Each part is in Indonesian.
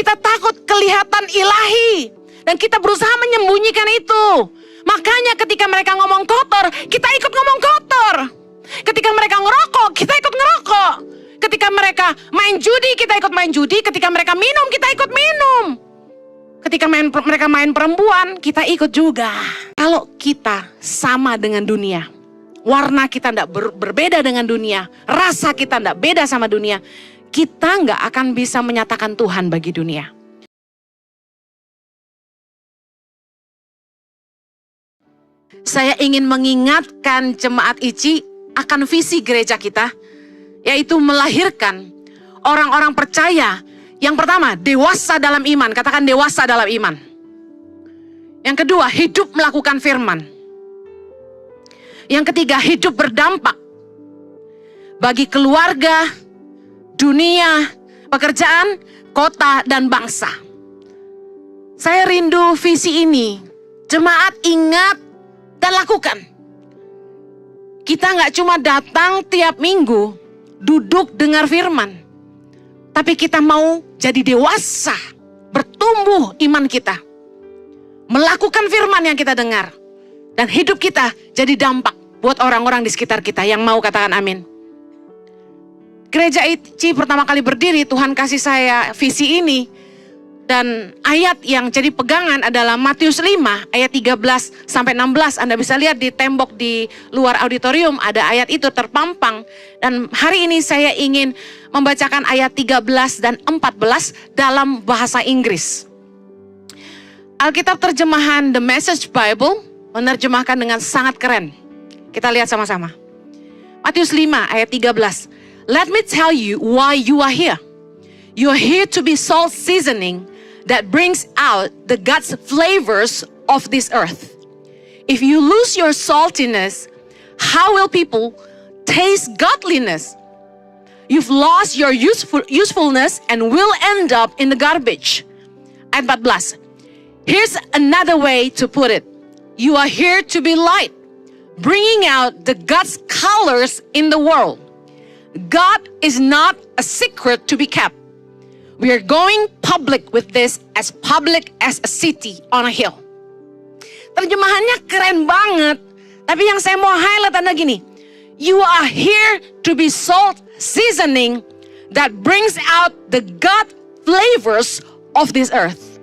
Kita takut kelihatan ilahi. Dan kita berusaha menyembunyikan itu. Makanya ketika mereka ngomong kotor, kita ikut ngomong kotor. Ketika mereka ngerokok, kita ikut ngerokok. Ketika mereka main judi, kita ikut main judi. Ketika mereka minum, kita ikut minum. Ketika mereka main perempuan, kita ikut juga. Kalau kita sama dengan dunia, warna kita tidak berbeda dengan dunia, rasa kita tidak beda sama dunia, kita nggak akan bisa menyatakan Tuhan bagi dunia. Saya ingin mengingatkan jemaat ICI akan visi gereja kita, yaitu melahirkan orang-orang percaya. Yang pertama, dewasa dalam iman. Katakan dewasa dalam iman. Yang kedua, hidup melakukan firman. Yang ketiga, hidup berdampak bagi keluarga, dunia, pekerjaan, kota, dan bangsa. Saya rindu visi ini. Jemaat ingat dan lakukan. Kita nggak cuma datang tiap minggu, duduk dengar firman. Tapi kita mau jadi dewasa, bertumbuh iman kita. Melakukan firman yang kita dengar. Dan hidup kita jadi dampak buat orang-orang di sekitar kita yang mau katakan amin. Gereja ICI pertama kali berdiri, Tuhan kasih saya visi ini. Dan ayat yang jadi pegangan adalah Matius 5 ayat 13 sampai 16. Anda bisa lihat di tembok di luar auditorium ada ayat itu terpampang. Dan hari ini saya ingin membacakan ayat 13 dan 14 dalam bahasa Inggris. Alkitab terjemahan The Message Bible menerjemahkan dengan sangat keren. Kita lihat sama-sama. Matius 5 ayat 13. Let me tell you why you are here. You are here to be salt seasoning that brings out the God's flavors of this earth. If you lose your saltiness, how will people taste godliness? You've lost your usefulness and will end up in the garbage. Ayat 14. Here's another way to put it. You are here to be light, bringing out the God's colors in the world. God is not a secret to be kept. We are going public with this, as public as a city on a hill. Terjemahannya keren banget. Tapi yang saya mau highlight adalah gini. You are here to be salt seasoning that brings out the God flavors of this earth.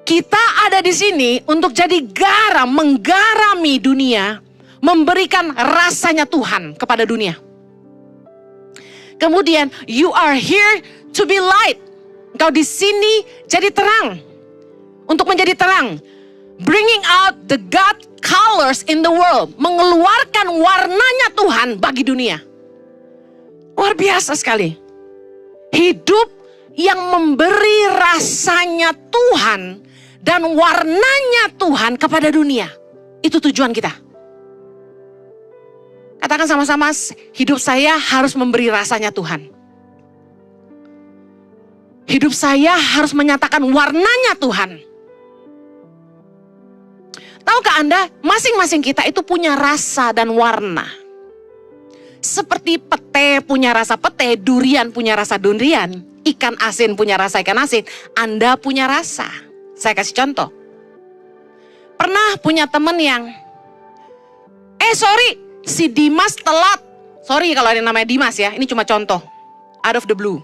Kita ada di sini untuk jadi garam, menggarami dunia, memberikan rasanya Tuhan kepada dunia. Kemudian, you are here to be light. Engkau di sini jadi terang. Untuk menjadi terang. Bringing out the God colors in the world. Mengeluarkan warnanya Tuhan bagi dunia. Luar biasa sekali. Hidup yang memberi rasanya Tuhan dan warnanya Tuhan kepada dunia. Itu tujuan kita. Katakan sama-sama, hidup saya harus memberi rasanya Tuhan. Hidup saya harus menyatakan warnanya Tuhan. Tahukah Anda, masing-masing kita itu punya rasa dan warna. Seperti pete punya rasa pete, durian punya rasa durian, ikan asin punya rasa ikan asin, Anda punya rasa. Saya kasih contoh. Pernah punya teman yang, si Dimas telat. Sorry kalau ada yang namanya Dimas ya, ini cuma contoh. Out of the blue.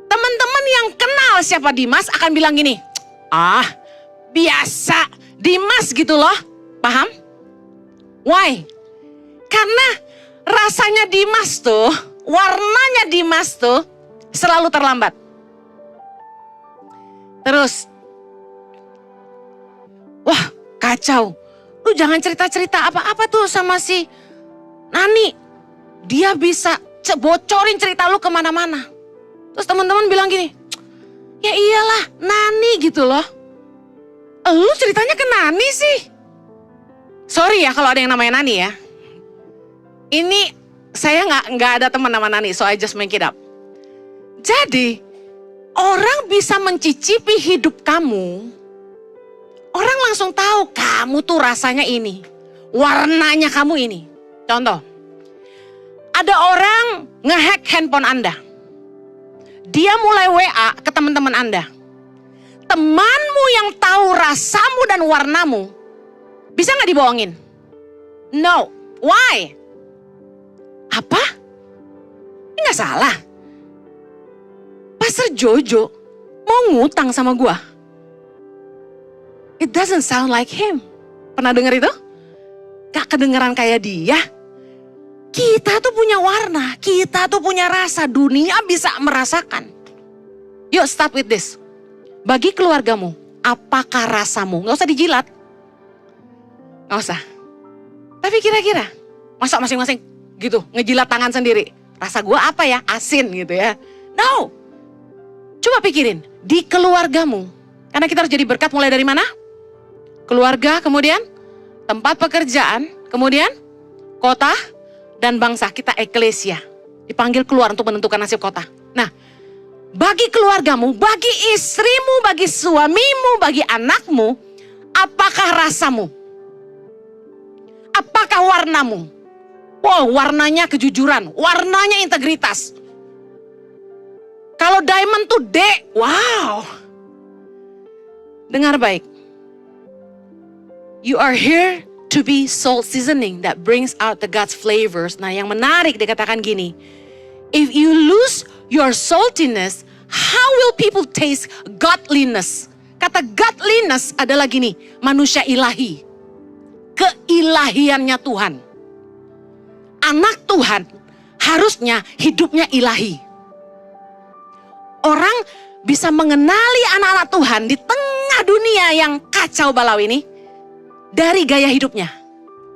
Teman-teman yang kenal siapa Dimas akan bilang gini, biasa Dimas gitu loh, paham? Why? Karena rasanya Dimas tuh, warnanya Dimas tuh selalu terlambat. Terus, wah kacau. Lu jangan cerita-cerita apa-apa tuh sama si Nani. Dia bisa bocorin cerita lu kemana-mana. Terus teman-teman bilang gini, ya iyalah Nani gitu loh. Lu ceritanya ke Nani sih. Sorry ya kalau ada yang namanya Nani ya. Ini saya nggak ada teman nama Nani, so I just make it up. Jadi orang bisa mencicipi hidup kamu. Orang langsung tahu kamu tuh rasanya ini. Warnanya kamu ini. Contoh. Ada orang ngehack handphone Anda. dia mulai WA ke teman-teman Anda. Temanmu yang tahu rasamu dan warnamu, bisa gak dibohongin? No. Why? Apa? Ini gak salah. Pastor Jojo mau ngutang sama gua. It doesn't sound like him. Pernah dengar itu? Gak kedengeran kayak dia. Kita tuh punya warna, kita tuh punya rasa, dunia bisa merasakan. Yuk start with this. Bagi keluargamu, apakah rasamu? Gak usah dijilat. Gak usah. Tapi kira-kira, masa masing-masing gitu, ngejilat tangan sendiri. Rasa gua apa ya? Asin gitu ya. No. Coba pikirin, di keluargamu. Karena kita harus jadi berkat mulai dari mana? Keluarga, kemudian tempat pekerjaan, kemudian kota dan bangsa. Kita eklesia. Dipanggil keluar untuk menentukan nasib kota. Nah, bagi keluargamu, bagi istrimu, bagi suamimu, bagi anakmu, apakah rasamu? Apakah warnamu? Wow, warnanya kejujuran, warnanya integritas. Kalau diamond tuh D, wow. Dengar baik. You are here to be salt seasoning that brings out the God's flavors. Nah, yang menarik dikatakan gini. If you lose your saltiness, how will people taste godliness? Kata godliness adalah gini, manusia ilahi. Keilahiannya Tuhan. Anak Tuhan harusnya hidupnya ilahi. Orang bisa mengenali anak-anak Tuhan di tengah dunia yang kacau balau ini dari gaya hidupnya,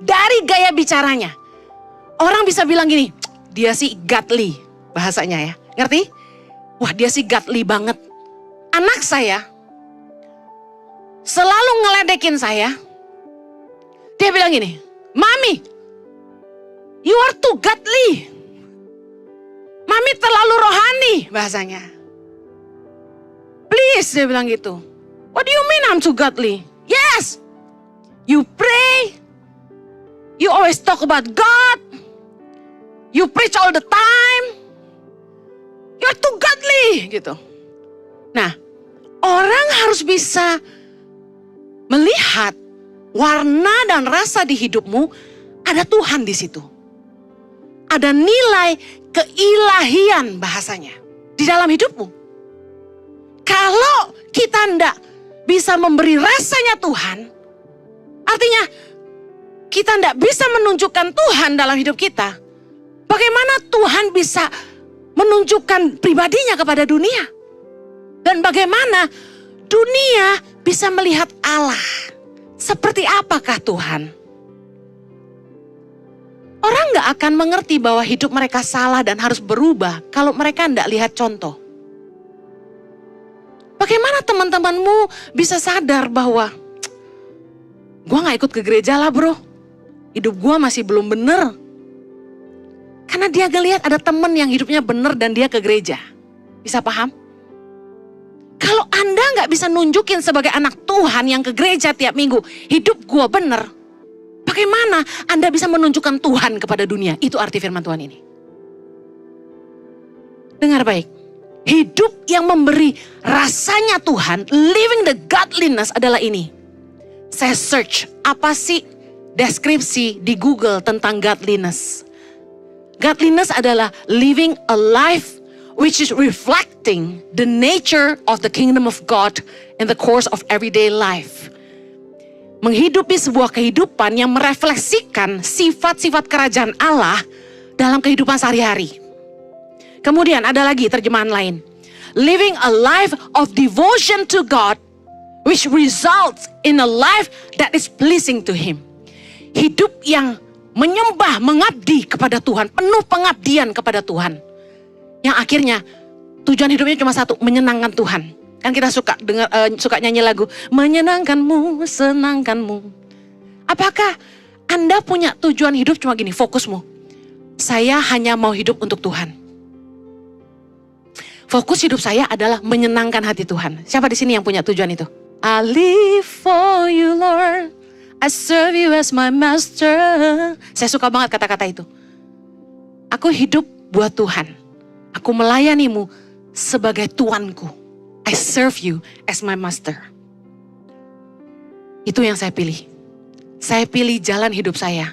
dari gaya bicaranya. Orang bisa bilang gini, dia sih godly bahasanya ya, ngerti? Wah, dia sih godly banget. Anak saya selalu ngeledekin saya. Dia bilang gini, Mami, you are too godly. Mami terlalu rohani bahasanya. Please, dia bilang gitu. What do you mean I'm too godly? Yes, you pray. You always talk about God. You preach all the time. You're too godly gitu. Nah, orang harus bisa melihat warna dan rasa di hidupmu, ada Tuhan di situ. Ada nilai keilahian bahasanya di dalam hidupmu. Kalau kita tidak bisa memberi rasanya Tuhan, artinya kita tidak bisa menunjukkan Tuhan dalam hidup kita. Bagaimana Tuhan bisa menunjukkan pribadinya kepada dunia? Dan bagaimana dunia bisa melihat Allah? Seperti apakah Tuhan? Orang gak akan mengerti bahwa hidup mereka salah dan harus berubah kalau mereka tidak lihat contoh. Bagaimana teman-temanmu bisa sadar bahwa gue gak ikut ke gereja lah bro, hidup gue masih belum bener. Karena dia ngelihat ada teman yang hidupnya bener dan dia ke gereja. Bisa paham? Kalau Anda gak bisa nunjukin sebagai anak Tuhan yang ke gereja tiap minggu, hidup gue bener, bagaimana Anda bisa menunjukkan Tuhan kepada dunia? Itu arti firman Tuhan ini. Dengar baik, hidup yang memberi rasanya Tuhan, living the godliness adalah ini. Saya search, apa sih deskripsi di Google tentang godliness? Godliness adalah living a life which is reflecting the nature of the kingdom of God in the course of everyday life. Menghidupi sebuah kehidupan yang merefleksikan sifat-sifat kerajaan Allah dalam kehidupan sehari-hari. Kemudian ada lagi terjemahan lain. Living a life of devotion to God which results in a life that is pleasing to Him. Hidup yang menyembah, mengabdi kepada Tuhan, penuh pengabdian kepada Tuhan. Yang akhirnya tujuan hidupnya cuma satu, menyenangkan Tuhan. Kan kita suka dengar, suka nyanyi lagu, menyenangkanmu, senangkanmu. Apakah Anda punya tujuan hidup cuma gini, fokusmu? Saya hanya mau hidup untuk Tuhan. Fokus hidup saya adalah menyenangkan hati Tuhan. Siapa di sini yang punya tujuan itu? I live for you Lord, I serve you as my master. Saya suka banget kata-kata itu. Aku hidup buat Tuhan. Aku melayanimu sebagai tuanku. I serve you as my master. Itu yang saya pilih. Saya pilih jalan hidup saya.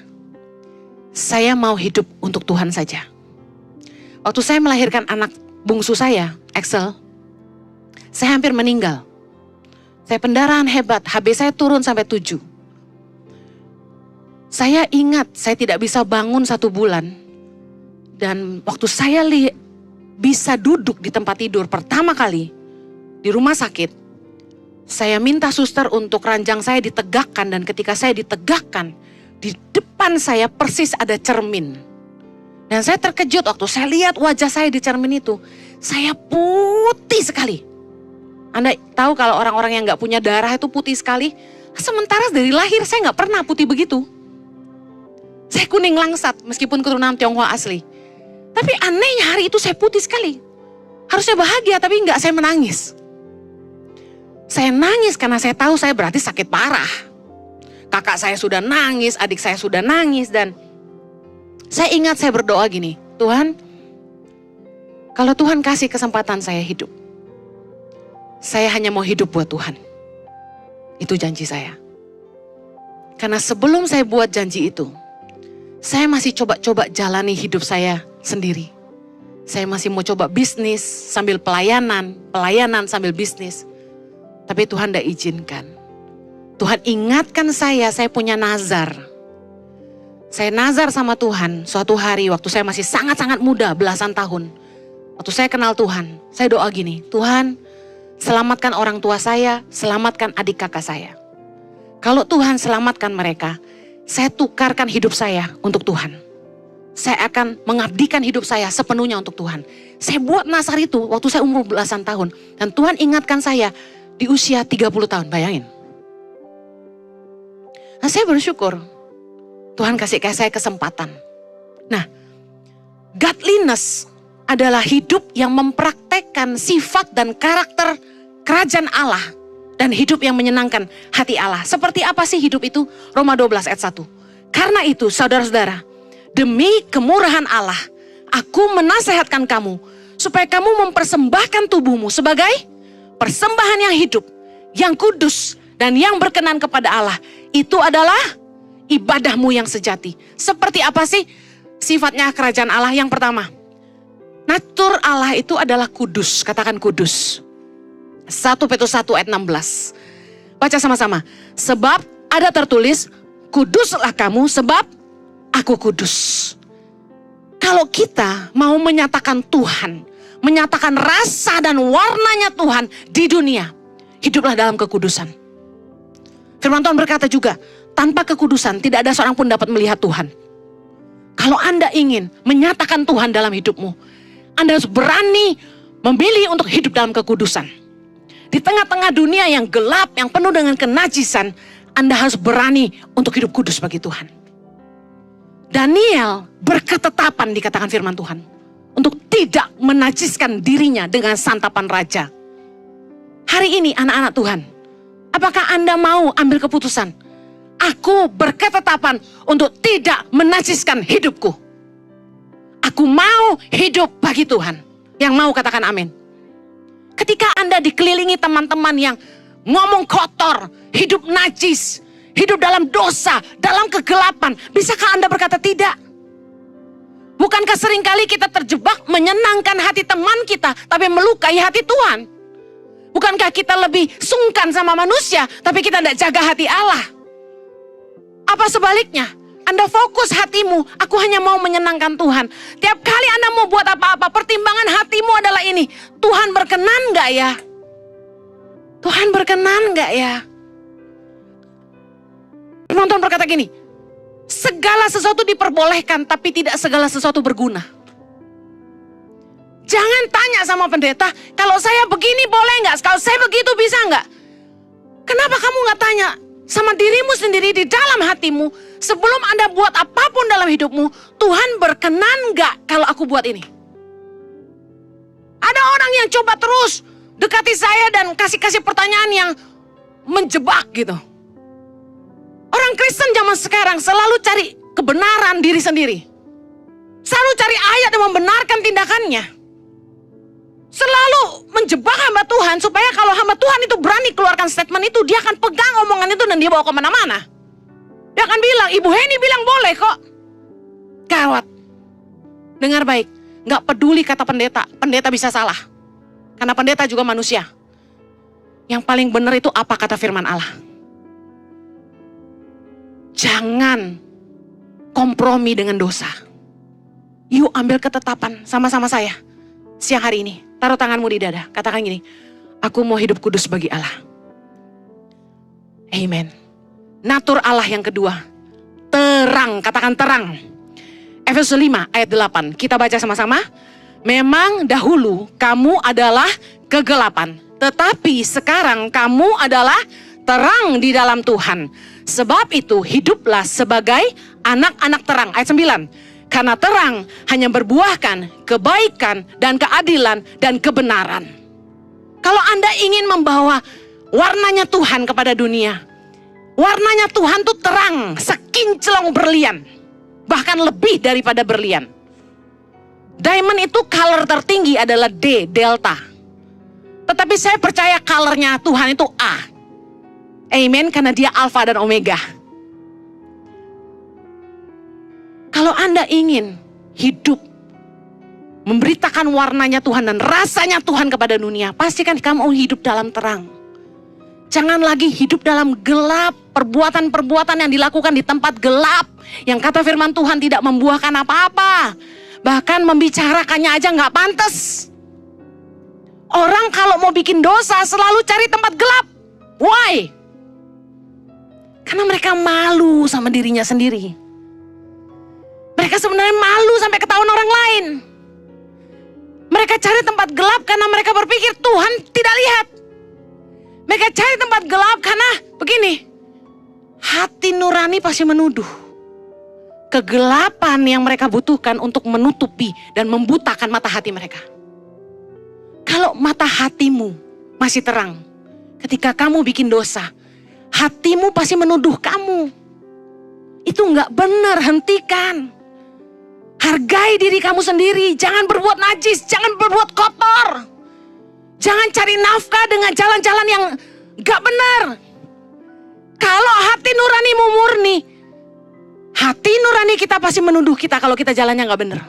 Saya mau hidup untuk Tuhan saja. Waktu saya melahirkan anak bungsu saya, Axel, saya hampir meninggal. Saya pendarahan hebat, HB saya turun sampai 7. Saya ingat saya tidak bisa bangun 1 bulan. Dan waktu saya bisa duduk di tempat tidur pertama kali di rumah sakit, saya minta suster untuk ranjang saya ditegakkan, dan ketika saya ditegakkan, di depan saya persis ada cermin. Dan saya terkejut waktu saya lihat wajah saya di cermin itu. Saya putih sekali. Anda tahu kalau orang-orang yang gak punya darah itu putih sekali. Sementara dari lahir saya gak pernah putih begitu. Saya kuning langsat meskipun keturunan Tionghoa asli. Tapi anehnya hari itu saya putih sekali. Harusnya bahagia tapi enggak, saya menangis. Saya nangis karena saya tahu saya berarti sakit parah. Kakak saya sudah nangis, adik saya sudah nangis, dan saya ingat saya berdoa gini, Tuhan, kalau Tuhan kasih kesempatan saya hidup, saya hanya mau hidup buat Tuhan. Itu janji saya. Karena sebelum saya buat janji itu, saya masih coba-coba jalani hidup saya sendiri. Saya masih mau coba bisnis sambil pelayanan sambil bisnis. Tapi Tuhan tidak izinkan. Tuhan ingatkan saya punya nazar. Saya nazar sama Tuhan suatu hari waktu saya masih sangat-sangat muda, belasan tahun. Waktu saya kenal Tuhan, saya doa gini, Tuhan selamatkan orang tua saya, selamatkan adik kakak saya. Kalau Tuhan selamatkan mereka, saya tukarkan hidup saya untuk Tuhan. Saya akan mengabdikan hidup saya sepenuhnya untuk Tuhan. Saya buat nazar itu waktu saya umur belasan tahun. Dan Tuhan ingatkan saya di usia 30 tahun, bayangin. Nah, saya bersyukur Tuhan kasih saya kesempatan. Nah, godliness adalah hidup yang mempraktekkan sifat dan karakter kerajaan Allah dan hidup yang menyenangkan hati Allah. Seperti apa sih hidup itu? Roma 12 ayat 1. Karena itu, saudara-saudara, demi kemurahan Allah, aku menasehatkan kamu supaya kamu mempersembahkan tubuhmu sebagai persembahan yang hidup, yang kudus, dan yang berkenan kepada Allah. Itu adalah ibadahmu yang sejati. Seperti apa sih sifatnya kerajaan Allah? Yang pertama, natur Allah itu adalah kudus. Katakan kudus. 1 Petrus 1 ayat 16. Baca sama-sama. Sebab ada tertulis, kuduslah kamu sebab aku kudus. Kalau kita mau menyatakan Tuhan, menyatakan rasa dan warnanya Tuhan di dunia, hiduplah dalam kekudusan. Firman Tuhan berkata juga, tanpa kekudusan tidak ada seorang pun dapat melihat Tuhan. Kalau Anda ingin menyatakan Tuhan dalam hidupmu, Anda harus berani memilih untuk hidup dalam kekudusan. Di tengah-tengah dunia yang gelap, yang penuh dengan kenajisan, Anda harus berani untuk hidup kudus bagi Tuhan. Daniel berketetapan, dikatakan firman Tuhan, untuk tidak menajiskan dirinya dengan santapan raja. Hari ini anak-anak Tuhan, apakah Anda mau ambil keputusan? Aku berketetapan untuk tidak menajiskan hidupku. Aku mau hidup bagi Tuhan. Yang mau katakan amin. Ketika Anda dikelilingi teman-teman yang ngomong kotor, hidup najis, hidup dalam dosa, dalam kegelapan, bisakah Anda berkata tidak? Bukankah seringkali kita terjebak menyenangkan hati teman kita, tapi melukai hati Tuhan? Bukankah kita lebih sungkan sama manusia, tapi kita tidak jaga hati Allah? Apa sebaliknya? Anda fokus hatimu, aku hanya mau menyenangkan Tuhan. Tiap kali Anda mau buat apa-apa, pertimbangan hatimu adalah ini. Tuhan berkenan gak ya? Tuhan berkenan gak ya? Firman Tuhan berkata gini, segala sesuatu diperbolehkan, tapi tidak segala sesuatu berguna. Jangan tanya sama pendeta, kalau saya begini boleh gak? Kalau saya begitu bisa gak? Kenapa kamu gak tanya sama dirimu sendiri di dalam hatimu, sebelum Anda buat apapun dalam hidupmu, Tuhan berkenan gak kalau aku buat ini? Ada orang yang coba terus dekati saya dan kasih pertanyaan yang menjebak gitu. Orang Kristen zaman sekarang selalu cari kebenaran diri sendiri. Selalu cari ayat yang membenarkan tindakannya. selalu menjebak hamba Tuhan supaya kalau hamba Tuhan itu berani keluarkan statement itu, dia akan pegang omongan itu dan dia bawa kemana-mana. Dia akan bilang, Ibu Heni bilang boleh kok. Gawat. Dengar baik, gak peduli kata pendeta, pendeta bisa salah. Karena pendeta juga manusia. Yang paling benar itu apa kata firman Allah. Jangan kompromi dengan dosa. Yuk ambil ketetapan sama-sama saya siang hari ini. Taruh tanganmu di dada, katakan gini, aku mau hidup kudus bagi Allah. Amen. Natur Allah yang kedua, terang, katakan terang. Efesus 5 ayat 8, kita baca sama-sama. Memang dahulu kamu adalah kegelapan, tetapi sekarang kamu adalah terang di dalam Tuhan. Sebab itu hiduplah sebagai anak-anak terang. Ayat 9. Karena terang hanya berbuahkan kebaikan dan keadilan dan kebenaran. Kalau Anda ingin membawa warnanya Tuhan kepada dunia, warnanya Tuhan tuh terang, sekinclong berlian. Bahkan lebih daripada berlian. Diamond itu color tertinggi adalah D, delta. Tetapi saya percaya colornya Tuhan itu A. Amen, karena dia alfa dan omega. Kalau Anda ingin hidup memberitakan warnanya Tuhan dan rasanya Tuhan kepada dunia, pastikan kamu hidup dalam terang. Jangan lagi hidup dalam gelap, perbuatan-perbuatan yang dilakukan di tempat gelap, yang kata firman Tuhan tidak membuahkan apa-apa. Bahkan membicarakannya aja gak pantas. Orang kalau mau bikin dosa selalu cari tempat gelap. Why? Karena mereka malu sama dirinya sendiri. Mereka sebenarnya malu sampai ketahuan orang lain. Mereka cari tempat gelap karena mereka berpikir Tuhan tidak lihat. Mereka cari tempat gelap karena begini, hati nurani pasti menuduh. Kegelapan yang mereka butuhkan untuk menutupi dan membutakan mata hati mereka. Kalau mata hatimu masih terang, ketika kamu bikin dosa, hatimu pasti menuduh kamu. Itu nggak benar, hentikan. Hargai diri kamu sendiri, jangan berbuat najis, jangan berbuat kotor. Jangan cari nafkah dengan jalan-jalan yang gak benar. Kalau hati nuranimu murni, hati nurani kita pasti menuduh kita kalau kita jalannya gak benar.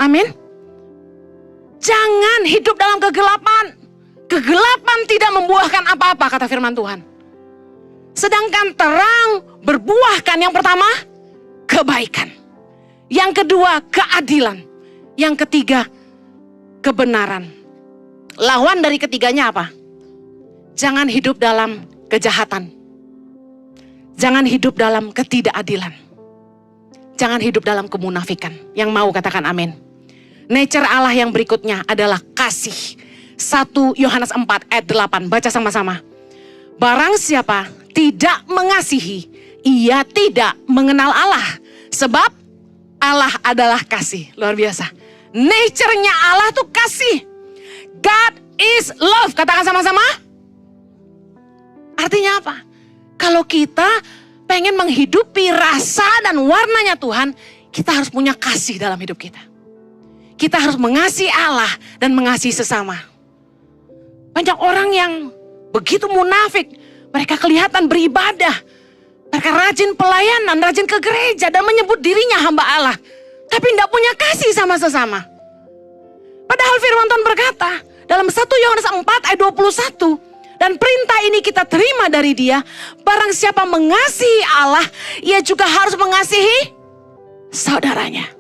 Amin. Jangan hidup dalam kegelapan. Kegelapan tidak membuahkan apa-apa, kata firman Tuhan. Sedangkan terang berbuahkan yang pertama, kebaikan. Yang kedua, keadilan. Yang ketiga, kebenaran. Lawan dari ketiganya apa? Jangan hidup dalam kejahatan. Jangan hidup dalam ketidakadilan. Jangan hidup dalam kemunafikan. Yang mau katakan amin. Nature Allah yang berikutnya adalah kasih. 1 Yohanes 4 ayat 8. Baca sama-sama. Barang siapa tidak mengasihi, ia tidak mengenal Allah. Sebab Allah adalah kasih. Luar biasa. Nature-nya Allah tuh kasih. God is love. Katakan sama-sama. Artinya apa? Kalau kita pengen menghidupi rasa dan warnanya Tuhan, kita harus punya kasih dalam hidup kita. Kita harus mengasihi Allah dan mengasihi sesama. Banyak orang yang begitu munafik. Mereka kelihatan beribadah. Mereka rajin pelayanan, rajin ke gereja dan menyebut dirinya hamba Allah. Tapi tidak punya kasih sama sesama. Padahal firman Tuhan berkata dalam 1 Yohanes 4 ayat 21. Dan perintah ini kita terima dari dia. Barang siapa mengasihi Allah, ia juga harus mengasihi saudaranya.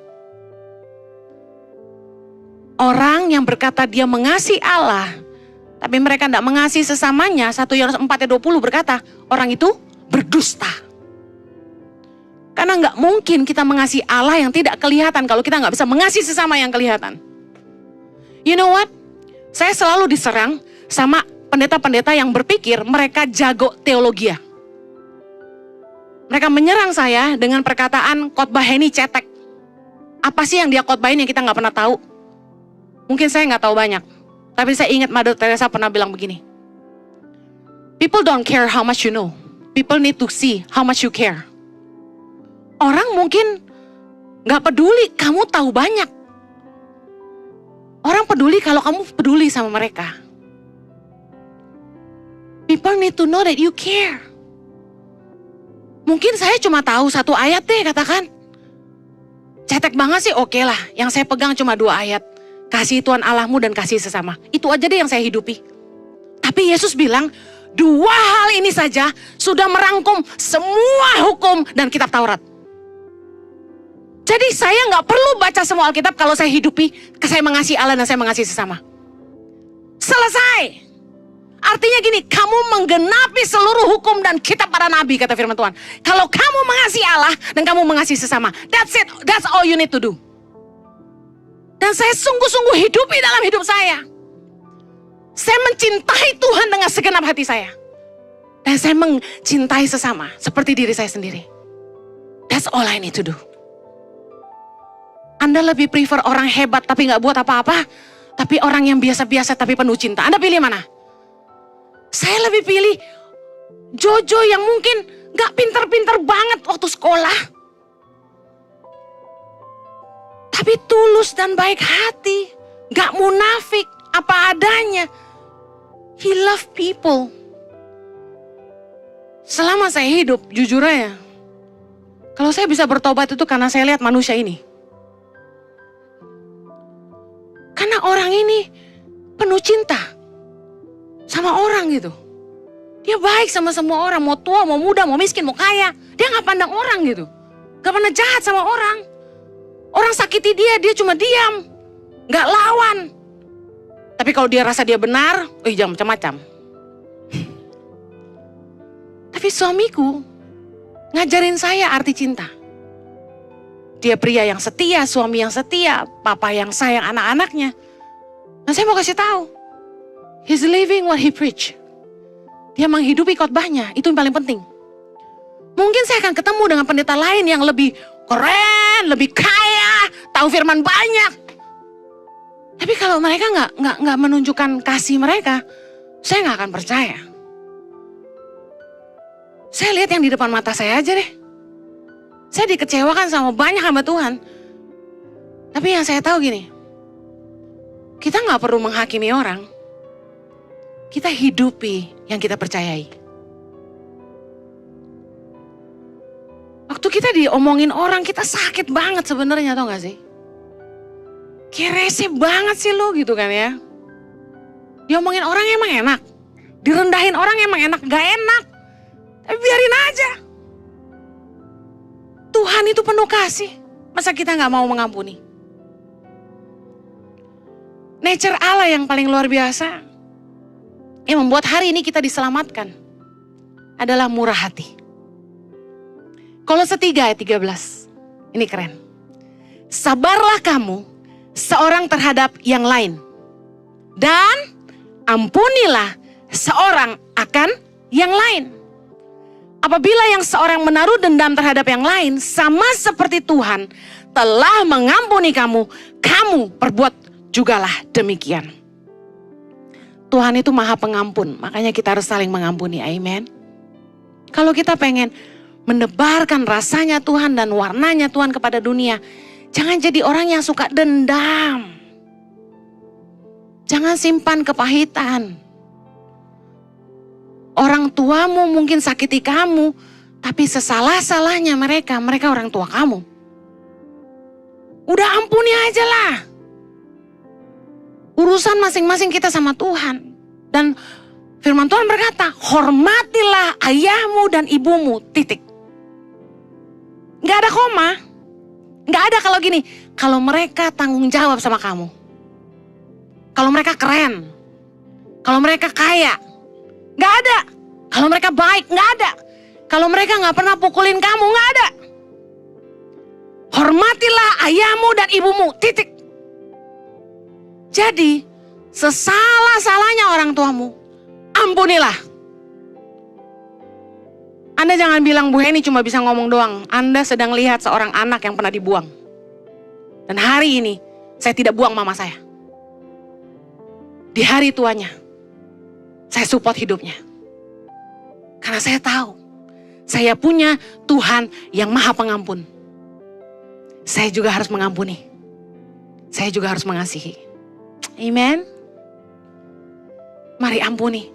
Orang yang berkata dia mengasihi Allah, tapi mereka tidak mengasihi sesamanya. 1 Yohanes 4 ayat 20 berkata, orang itu berdusta. Karena nggak mungkin kita mengasihi Allah yang tidak kelihatan kalau kita nggak bisa mengasihi sesama yang kelihatan. You know what? Saya selalu diserang sama pendeta-pendeta yang berpikir mereka jago teologi. Mereka menyerang saya dengan perkataan khotbah Heni cetek. Apa sih yang dia khotbahin yang kita nggak pernah tahu? Mungkin saya nggak tahu banyak. Tapi saya ingat Mother Teresa pernah bilang begini. People don't care how much you know. People need to see how much you care. Orang mungkin gak peduli kamu tahu banyak. Orang peduli kalau kamu peduli sama mereka. People need to know that you care. Mungkin saya cuma tahu 1 ayat deh katakan. Cetek banget sih, oke lah. Yang saya pegang cuma 2 ayat. Kasih Tuhan Allahmu dan kasih sesama. Itu aja deh yang saya hidupi. Tapi Yesus bilang, 2 hal ini saja sudah merangkum semua hukum dan kitab Taurat. Jadi saya nggak perlu baca semua Alkitab kalau saya hidupi, saya mengasihi Allah dan saya mengasihi sesama. Selesai. Artinya gini, kamu menggenapi seluruh hukum dan kitab para nabi, kata firman Tuhan. Kalau kamu mengasihi Allah dan kamu mengasihi sesama, that's it, that's all you need to do. Dan saya sungguh-sungguh hidupi dalam hidup saya. Saya mencintai Tuhan dengan segenap hati saya. Dan saya mencintai sesama seperti diri saya sendiri. That's all I need to do. Anda lebih prefer orang hebat tapi gak buat apa-apa, tapi orang yang biasa-biasa tapi penuh cinta. Anda pilih mana? Saya lebih pilih Jojo yang mungkin gak pinter-pinter banget waktu sekolah. Tapi tulus dan baik hati. Gak munafik, apa adanya. He love people. Selama saya hidup, jujur aja. Kalau saya bisa bertobat itu karena saya lihat manusia ini. Karena orang ini penuh cinta sama orang gitu. Dia baik sama semua orang, mau tua, mau muda, mau miskin, mau kaya. Dia gak pandang orang gitu. Gak pernah jahat sama orang. Orang sakiti dia, dia cuma diam. Gak lawan. Tapi kalau dia rasa dia benar, jangan macam-macam. Tapi suamiku ngajarin saya arti cinta. Dia pria yang setia, suami yang setia, papa yang sayang anak-anaknya. Nah saya mau kasih tahu, he's living what he preach. Dia menghidupi khotbahnya, itu yang paling penting. Mungkin saya akan ketemu dengan pendeta lain yang lebih keren, lebih kaya, tahu firman banyak. Tapi kalau mereka nggak menunjukkan kasih mereka, saya nggak akan percaya. Saya lihat yang di depan mata saya aja deh. Saya dikecewakan sama banyak hamba Tuhan. Tapi yang saya tahu gini, kita nggak perlu menghakimi orang. Kita hidupi yang kita percayai. Waktu kita diomongin orang, kita sakit banget sebenarnya, tau gak sih? Kayak rese banget sih lo gitu kan ya. Diomongin orang emang enak. Direndahin orang emang enak, gak enak. Tapi biarin aja. Tuhan itu penuh kasih. Masa kita gak mau mengampuni? Nature Allah yang paling luar biasa, yang membuat hari ini kita diselamatkan, adalah murah hati. Kolose 3 ayat 13. Ini keren. Sabarlah kamu seorang terhadap yang lain. Dan ampunilah seorang akan yang lain. Apabila yang seorang menaruh dendam terhadap yang lain, sama seperti Tuhan telah mengampuni kamu, kamu perbuat jugalah demikian. Tuhan itu maha pengampun, makanya kita harus saling mengampuni, amen. Kalau kita pengen menebarkan rasanya Tuhan dan warnanya Tuhan kepada dunia, jangan jadi orang yang suka dendam. Jangan simpan kepahitan. Orang tuamu mungkin sakiti kamu, tapi sesalah-salahnya mereka orang tua kamu. Udah ampuni aja lah. Urusan masing-masing kita sama Tuhan. Dan firman Tuhan berkata, hormatilah ayahmu dan ibumu, titik. Gak ada koma. Gak ada kalau gini, kalau mereka tanggung jawab sama kamu. Kalau mereka keren. Kalau mereka kaya. Gak ada. Kalau mereka baik, gak ada. Kalau mereka gak pernah pukulin kamu, gak ada. Hormatilah ayahmu dan ibumu, titik. Jadi, sesalah-salahnya orang tuamu, ampunilah. Anda jangan bilang Bu Heni cuma bisa ngomong doang. Anda sedang lihat seorang anak yang pernah dibuang. Dan hari ini, saya tidak buang mama saya. Di hari tuanya, saya support hidupnya. Karena saya tahu, saya punya Tuhan yang maha pengampun. Saya juga harus mengampuni. Saya juga harus mengasihi. Amen. Mari ampuni.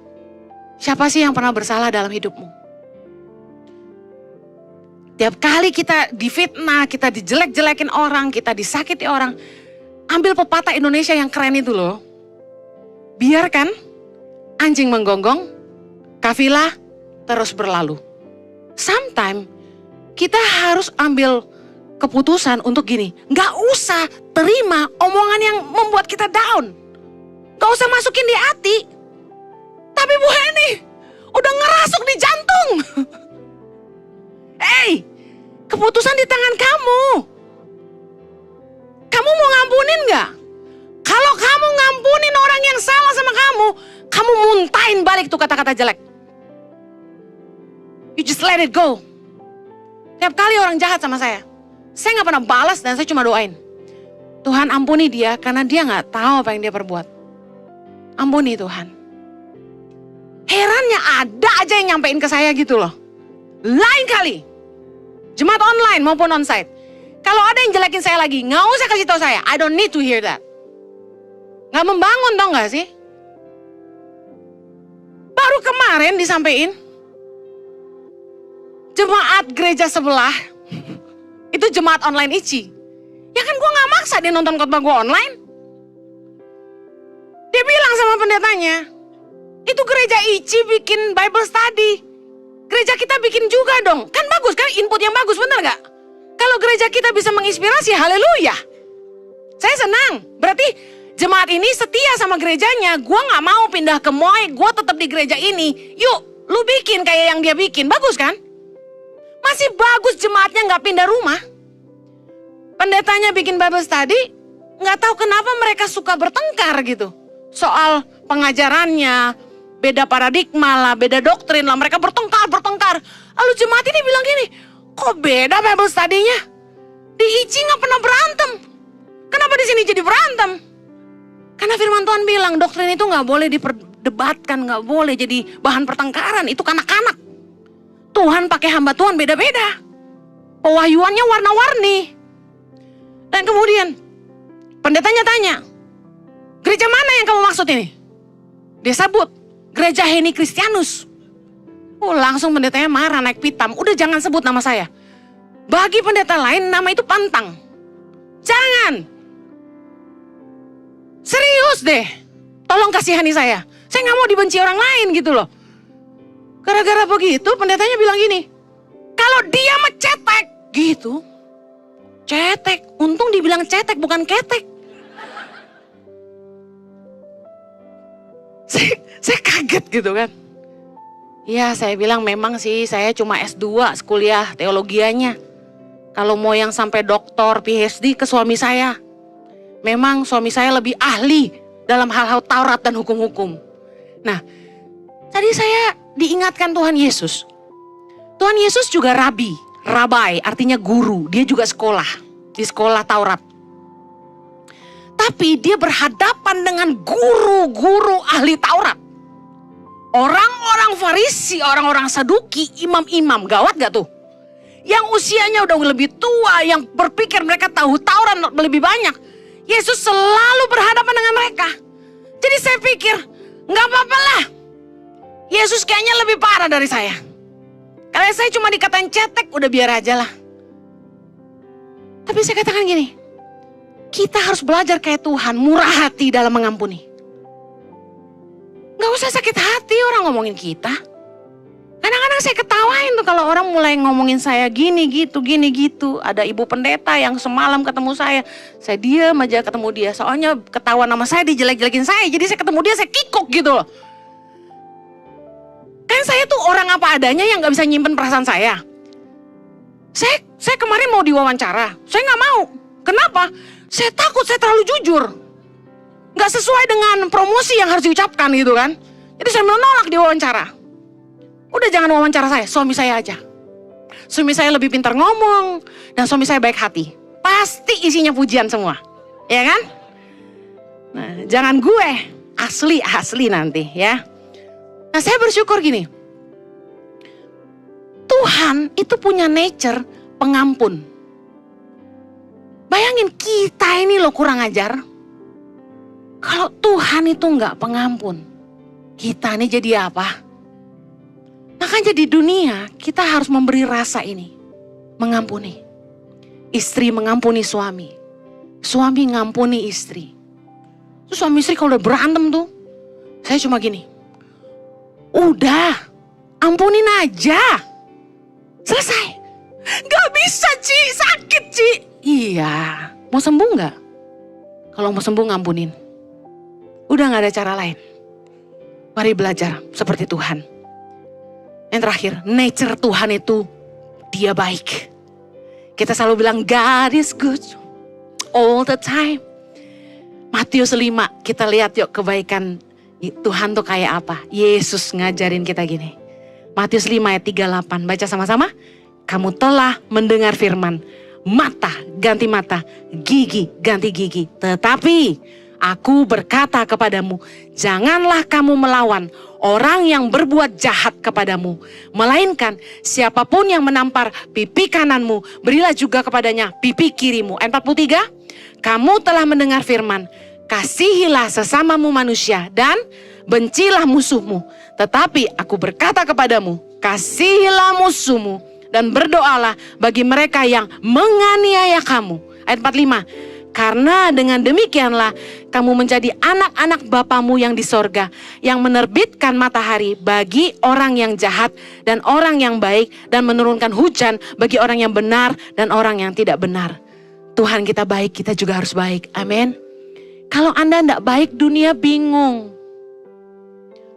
Siapa sih yang pernah bersalah dalam hidupmu? Tiap kali kita difitnah, kita dijelek-jelekin orang, kita disakiti orang. Ambil pepatah Indonesia yang keren itu loh. Biarkan anjing menggonggong, kafilah terus berlalu. Sometimes kita harus ambil keputusan untuk gini. Gak usah terima omongan yang membuat kita down. Gak usah masukin di hati. Tapi Bu Heni udah ngerasuk di jantung. Hey, keputusan di tangan kamu. Kamu mau ngampunin gak? Kalau kamu ngampunin orang yang salah sama kamu muntahin balik tuh kata-kata jelek. You just let it go. Tiap kali orang jahat sama saya gak pernah balas dan saya cuma doain. Tuhan ampuni dia karena dia gak tahu apa yang dia perbuat. Ampuni Tuhan. Herannya ada aja yang nyampein ke saya gitu loh. Lain kali. Jemaat online maupun onsite. Kalau ada yang jelekin saya lagi, gak usah kasih tahu saya. I don't need to hear that. Gak membangun tau gak sih? Baru kemarin disampaikan. Jemaat gereja sebelah. Itu jemaat online ICI. Ya kan gue gak maksa dia nonton khotbah gue online. Dia bilang sama pendetanya. Itu gereja ICI bikin Bible study. Gereja kita bikin juga dong. Kan bagus kan, input yang bagus, bener gak? Kalau gereja kita bisa menginspirasi, haleluya. Saya senang. Berarti jemaat ini setia sama gerejanya. Gue gak mau pindah ke Moy, gue tetap di gereja ini. Yuk, lu bikin kayak yang dia bikin. Bagus kan? Masih bagus jemaatnya gak pindah rumah. Pendetanya bikin Bible study, gak tahu kenapa mereka suka bertengkar gitu. Soal pengajarannya, beda paradigma lah, beda doktrin lah. Mereka bertengkar. Lalu jemaat ini bilang gini, kok beda Bible study-nya? Di ICI gak pernah berantem. Kenapa di sini jadi berantem? Karena firman Tuhan bilang doktrin itu gak boleh diperdebatkan, gak boleh jadi bahan pertengkaran. Itu kanak-kanak. Tuhan pakai hamba Tuhan beda-beda. Pewahyuannya warna-warni. Dan kemudian pendetanya tanya, gereja mana yang kamu maksud ini? Dia sebut, gereja Heni Kristianus. Oh, langsung pendetanya marah, naik pitam. Udah jangan sebut nama saya. Bagi pendeta lain nama itu pantang. Jangan. Serius deh. Tolong kasihani saya. Saya gak mau dibenci orang lain gitu loh. Gara-gara begitu pendetanya bilang gini, kalau dia mencetek gitu. Cetek. Untung dibilang cetek bukan ketek. Saya kaget gitu kan. Ya saya bilang memang sih saya cuma S2 kuliah teologianya. Kalau mau yang sampai doktor PhD ke suami saya. Memang suami saya lebih ahli dalam hal-hal Taurat dan hukum-hukum. Nah tadi saya diingatkan Tuhan Yesus. Tuhan Yesus juga rabai artinya guru. Dia juga sekolah di sekolah Taurat. Tapi dia berhadapan dengan guru-guru ahli Taurat. Orang-orang Farisi, orang-orang Saduki, imam-imam, gawat gak tuh? Yang usianya udah lebih tua, yang berpikir mereka tahu Taurat lebih banyak. Yesus selalu berhadapan dengan mereka. Jadi saya pikir, gak apa-apa lah. Yesus kayaknya lebih parah dari saya. Kalau saya cuma dikatain cetek, udah biar aja lah. Tapi saya katakan gini, kita harus belajar kayak Tuhan, murah hati dalam mengampuni. Gak usah sakit hati orang ngomongin kita. Kadang-kadang saya ketawain tuh kalau orang mulai ngomongin saya gini gitu. Ada ibu pendeta yang semalam ketemu saya diam aja ketemu dia. Soalnya ketahuan nama saya, dijelek-jelekin saya. Jadi saya ketemu dia, saya kikuk gitu loh. Kan saya tuh orang apa adanya yang gak bisa nyimpen perasaan saya. Saya kemarin mau diwawancara, saya gak mau. Kenapa? Saya takut saya terlalu jujur. Gak sesuai dengan promosi yang harus diucapkan gitu kan. Jadi saya menolak diwawancara. Udah jangan wawancara saya, suami saya aja. Suami saya lebih pintar ngomong dan suami saya baik hati. Pasti isinya pujian semua. Ya kan? Nah, jangan gue, asli nanti ya. Nah saya bersyukur gini. Tuhan itu punya nature pengampun. Bayangin kita ini loh kurang ajar. Kalau Tuhan itu enggak pengampun, kita ini jadi apa? Makanya di dunia kita harus memberi rasa ini. Mengampuni. Istri mengampuni suami. Suami ngampuni istri. Terus suami istri kalau udah berantem tuh, saya cuma gini. Udah, ampunin aja. Selesai. Gak bisa Ci, sakit Ci. Iya, mau sembuh gak? Kalau mau sembuh ngampunin. Udah gak ada cara lain. Mari belajar seperti Tuhan. Yang terakhir, nature Tuhan itu dia baik. Kita selalu bilang God is good all the time. Matius 5, kita lihat yuk kebaikan Tuhan tuh kayak apa. Yesus ngajarin kita gini. Matius 5 ayat 38, baca sama-sama. Kamu telah mendengar firman, mata ganti mata, gigi ganti gigi. Tetapi aku berkata kepadamu, janganlah kamu melawan orang yang berbuat jahat kepadamu. Melainkan siapapun yang menampar pipi kananmu, berilah juga kepadanya pipi kirimu. Ayat 43, kamu telah mendengar firman, kasihilah sesamamu manusia dan bencilah musuhmu. Tetapi aku berkata kepadamu, kasihilah musuhmu dan berdoalah bagi mereka yang menganiaya kamu. Ayat 45, karena dengan demikianlah kamu menjadi anak-anak Bapamu yang di sorga, yang menerbitkan matahari bagi orang yang jahat dan orang yang baik, dan menurunkan hujan bagi orang yang benar dan orang yang tidak benar. Tuhan kita baik, kita juga harus baik. Amin. Kalau Anda tidak baik, dunia bingung.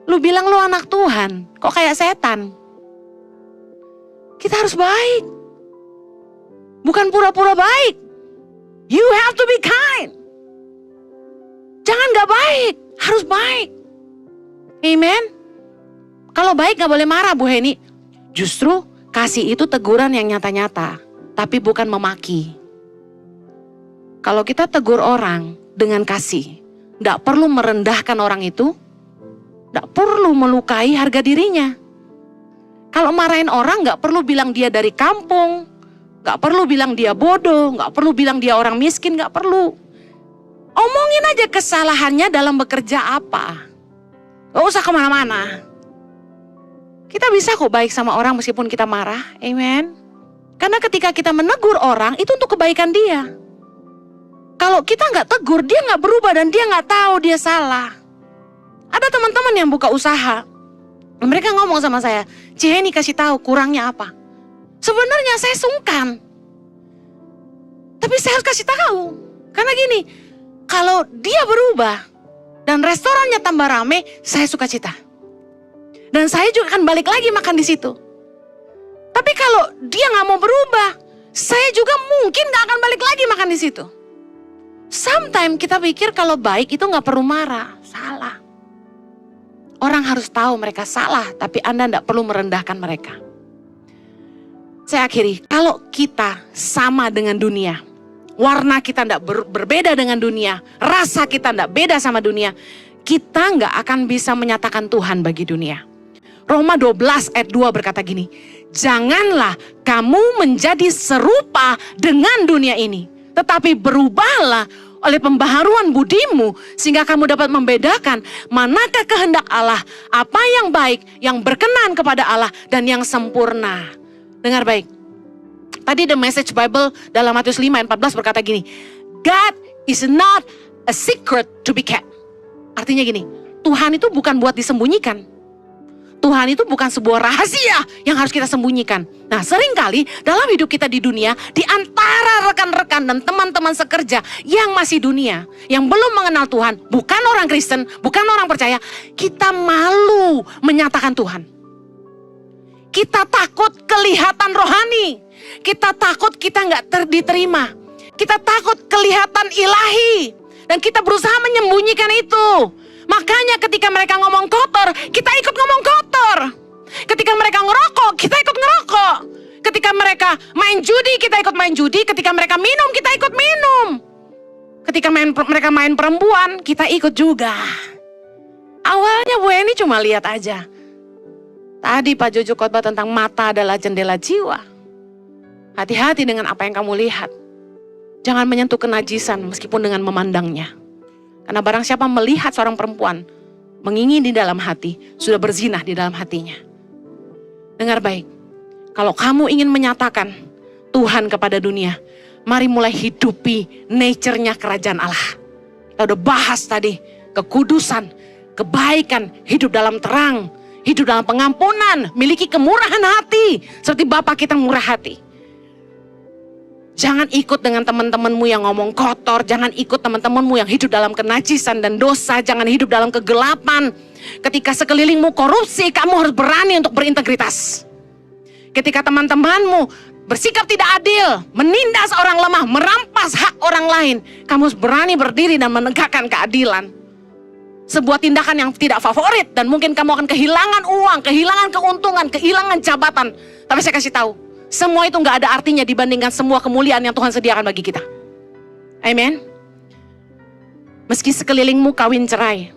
Lu bilang lu anak Tuhan, kok kayak setan? Kita harus baik. Bukan pura-pura baik. You have to be kind. Jangan gak baik, harus baik. Amen. Kalau baik gak boleh marah Bu Heni. Justru kasih itu teguran yang nyata-nyata, tapi bukan memaki. Kalau kita tegur orang dengan kasih, gak perlu merendahkan orang itu, gak perlu melukai harga dirinya. Kalau marahin orang gak perlu bilang dia dari kampung, gak perlu bilang dia bodoh, gak perlu bilang dia orang miskin, gak perlu. Omongin aja kesalahannya dalam bekerja apa. Gak usah kemana-mana. Kita bisa kok baik sama orang meskipun kita marah, amen. Karena ketika kita menegur orang, itu untuk kebaikan dia. Kalau kita gak tegur, dia gak berubah dan dia gak tahu dia salah. Ada teman-teman yang buka usaha. Mereka ngomong sama saya, Ciheni kasih tahu kurangnya apa. Sebenarnya saya sungkan. Tapi saya harus kasih tahu. Karena gini, kalau dia berubah dan restorannya tambah rame, saya suka cita. Dan saya juga akan balik lagi makan di situ. Tapi kalau dia gak mau berubah, saya juga mungkin gak akan balik lagi makan di situ. Sometimes kita pikir kalau baik itu gak perlu marah, salah. Orang harus tahu mereka salah, tapi Anda tidak perlu merendahkan mereka. Saya akhiri, kalau kita sama dengan dunia, warna kita tidak berbeda dengan dunia, rasa kita tidak beda sama dunia, kita nggak akan bisa menyatakan Tuhan bagi dunia. Roma 12 ayat 2 berkata gini, janganlah kamu menjadi serupa dengan dunia ini, tetapi berubahlah oleh pembaharuan budimu, sehingga kamu dapat membedakan manakah kehendak Allah, apa yang baik, yang berkenan kepada Allah, dan yang sempurna. Dengar baik. Tadi The Message Bible dalam Matius 5 ayat 14 berkata gini, God is not a secret to be kept. Artinya gini, Tuhan itu bukan buat disembunyikan. Tuhan itu bukan sebuah rahasia yang harus kita sembunyikan. Nah, seringkali dalam hidup kita di dunia, di antara rekan-rekan dan teman-teman sekerja yang masih dunia, yang belum mengenal Tuhan, bukan orang Kristen, bukan orang percaya, kita malu menyatakan Tuhan. Kita takut kelihatan rohani. Kita takut kita nggak diterima. Kita takut kelihatan ilahi. Dan kita berusaha menyembunyikan itu. Makanya ketika mereka ngomong kotor, kita ikut ngomong kotor. Ketika mereka ngerokok, kita ikut ngerokok. Ketika mereka main judi, kita ikut main judi. Ketika mereka minum, kita ikut minum. Ketika mereka main perempuan, kita ikut juga. Awalnya Bu Eni cuma lihat aja. Tadi Pak Jojo khotbah tentang mata adalah jendela jiwa. Hati-hati dengan apa yang kamu lihat. Jangan menyentuh kenajisan meskipun dengan memandangnya. Karena barang siapa melihat seorang perempuan mengingini di dalam hati, sudah berzinah di dalam hatinya. Dengar baik, kalau kamu ingin menyatakan Tuhan kepada dunia, mari mulai hidupi nature-nya kerajaan Allah. Kita udah bahas tadi, kekudusan, kebaikan, hidup dalam terang, hidup dalam pengampunan, miliki kemurahan hati, seperti Bapa kita murah hati. Jangan ikut dengan teman-temanmu yang ngomong kotor, jangan ikut teman-temanmu yang hidup dalam kenajisan dan dosa, jangan hidup dalam kegelapan. Ketika sekelilingmu korupsi, kamu harus berani untuk berintegritas. Ketika teman-temanmu bersikap tidak adil, menindas orang lemah, merampas hak orang lain, kamu harus berani berdiri dan menegakkan keadilan. Sebuah tindakan yang tidak favorit dan mungkin kamu akan kehilangan uang, kehilangan keuntungan, kehilangan jabatan. Tapi saya kasih tahu, semua itu gak ada artinya dibandingkan semua kemuliaan yang Tuhan sediakan bagi kita. Amen. Meski sekelilingmu kawin cerai,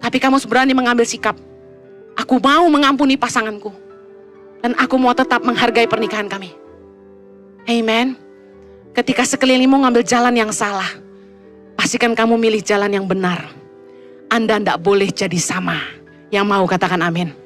tapi kamu berani mengambil sikap. Aku mau mengampuni pasanganku. Dan aku mau tetap menghargai pernikahan kami. Amen. Ketika sekelilingmu ngambil jalan yang salah, pastikan kamu milih jalan yang benar. Anda tidak boleh jadi sama. Yang mau katakan amin.